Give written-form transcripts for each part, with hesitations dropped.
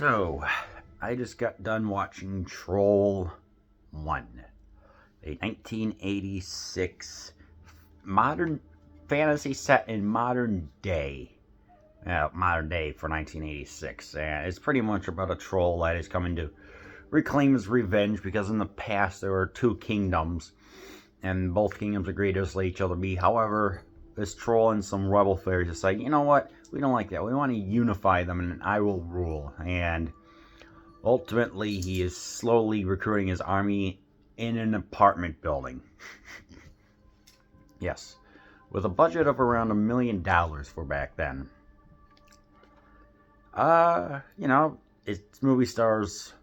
So, I just got done watching Troll 1, a 1986 modern fantasy set in modern day. Modern day for 1986. And it's pretty much about a troll that is coming to reclaim his revenge because in the past there were two kingdoms, and both kingdoms agreed to let each other be. However, this troll and some rebel fairies decide, you know what? We don't like that. We want to unify them, and I will rule. And ultimately, he is slowly recruiting his army in an apartment building. Yes, with a budget of around $1 million for back then. Its movie stars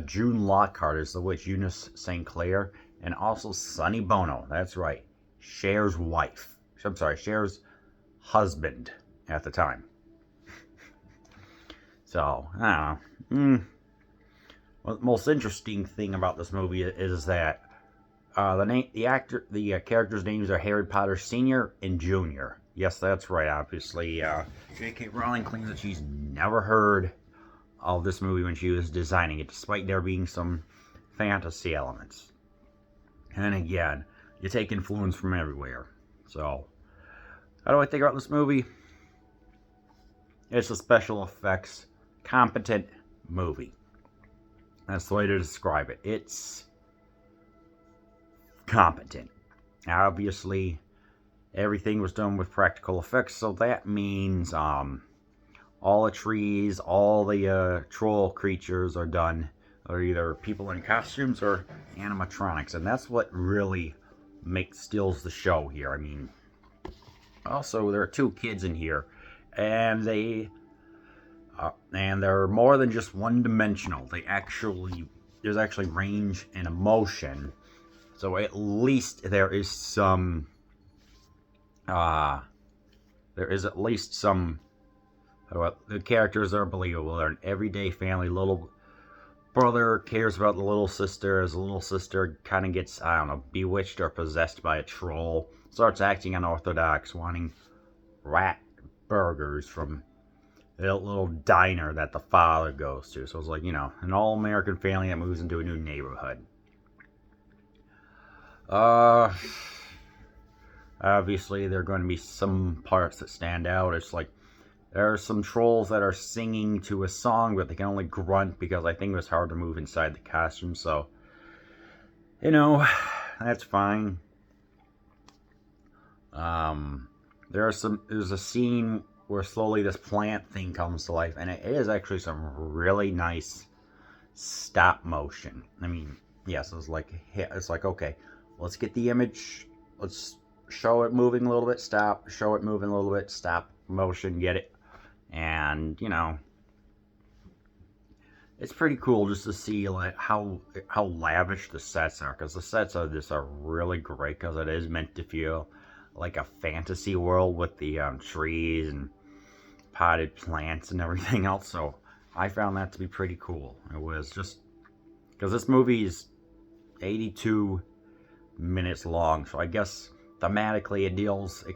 June Lockhart as the witch Eunice St. Clair, and also Sonny Bono. That's right, Cher's wife. I'm sorry, Cher's husband at the time. So, I don't know. Well, the most interesting thing about this movie is that the characters' names are Harry Potter Sr. and Jr. Yes, that's right. Obviously, J.K. Rowling claims that she's never heard of this movie when she was designing it, despite there being some fantasy elements. And again, you take influence from everywhere. So, how do I think about this movie? It's a special effects competent movie. That's the way to describe it. It's competent. Obviously, everything was done with practical effects, so that means all the trees, all the troll creatures are done, or either people in costumes or animatronics, and that's what really steals the show here. I mean, also there are two kids in here, and they're more than just one-dimensional. There's actually range and emotion. So at least there is some. The characters are believable. They're an everyday family. Little brother cares about the little sister, as the little sister kind of gets, I don't know, bewitched or possessed by a troll. Starts acting unorthodox, wanting rat burgers from the little diner that the father goes to. So it's like, an all-American family that moves into a new neighborhood. Obviously, there are going to be some parts that stand out. It's like, there are some trolls that are singing to a song, but they can only grunt because I think it was hard to move inside the costume. So, that's fine. There's a scene where slowly this plant thing comes to life, and it is actually some really nice stop motion. I mean, yes, it's like, okay, let's get the image, let's show it moving a little bit, stop, show it moving a little bit, stop, motion, get it. And, it's pretty cool just to see like how lavish the sets are, because the sets of this are really great, because it is meant to feel like a fantasy world with the trees and potted plants and everything else. So I found that to be pretty cool. It was just because this movie is 82 minutes long, so I guess thematically it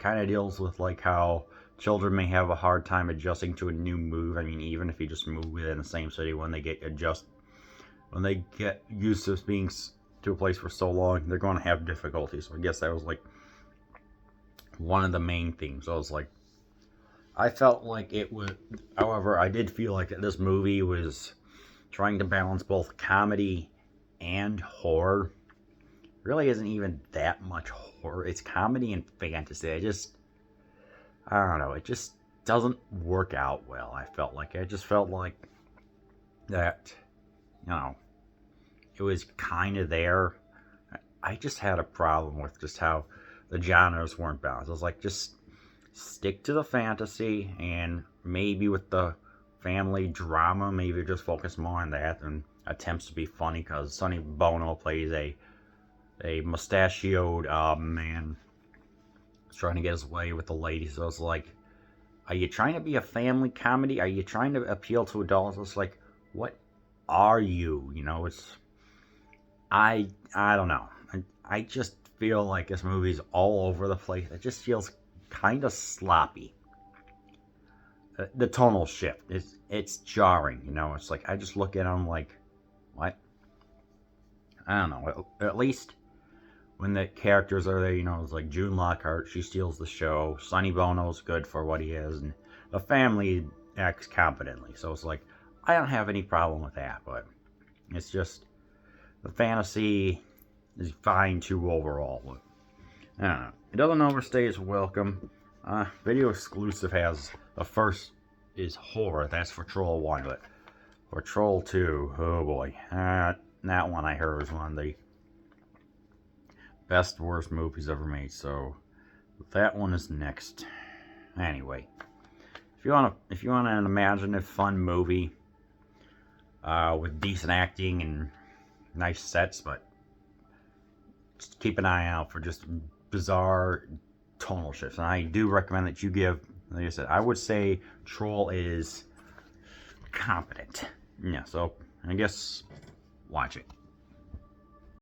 kind of deals with like how children may have a hard time adjusting to a new move. I mean, even if you just move within the same city, when they get used to being to a place for so long, they're going to have difficulties. So I guess that was like one of the main themes. So I felt like it would, however, I did feel like that this movie was trying to balance both comedy and horror. Really isn't even that much horror. It's comedy and fantasy. I don't know, it just doesn't work out well. I just felt like that, it was kind of there. I just had a problem with just how the genres weren't balanced. I was like, just stick to the fantasy, and maybe with the family drama, maybe just focus more on that than attempts to be funny, because Sonny Bono plays a mustachioed man trying to get his way with the ladies. So it's like, are you trying to be a family comedy? Are you trying to appeal to adults? It's like, what are you? I don't know. I just feel like this movie's all over the place. It just feels kind of sloppy. the tonal shift. It's jarring, you know. It's like I just look at them like, what? I don't know. At least when the characters are there, you know, it's like June Lockhart, she steals the show. Sonny Bono's good for what he is, and the family acts competently. So it's like, I don't have any problem with that, but it's just the fantasy is fine too overall. But, I don't know. It doesn't overstay its welcome. Video exclusive has the first is horror. That's for Troll 1, but for Troll 2, oh boy. That one I heard was one of the best worst movies ever made, so that one is next. Anyway, if you want an imaginative fun movie with decent acting and nice sets, but just keep an eye out for just bizarre tonal shifts. And I do recommend that you give, like I said, I would say Troll is competent. Yeah, so I guess watch it.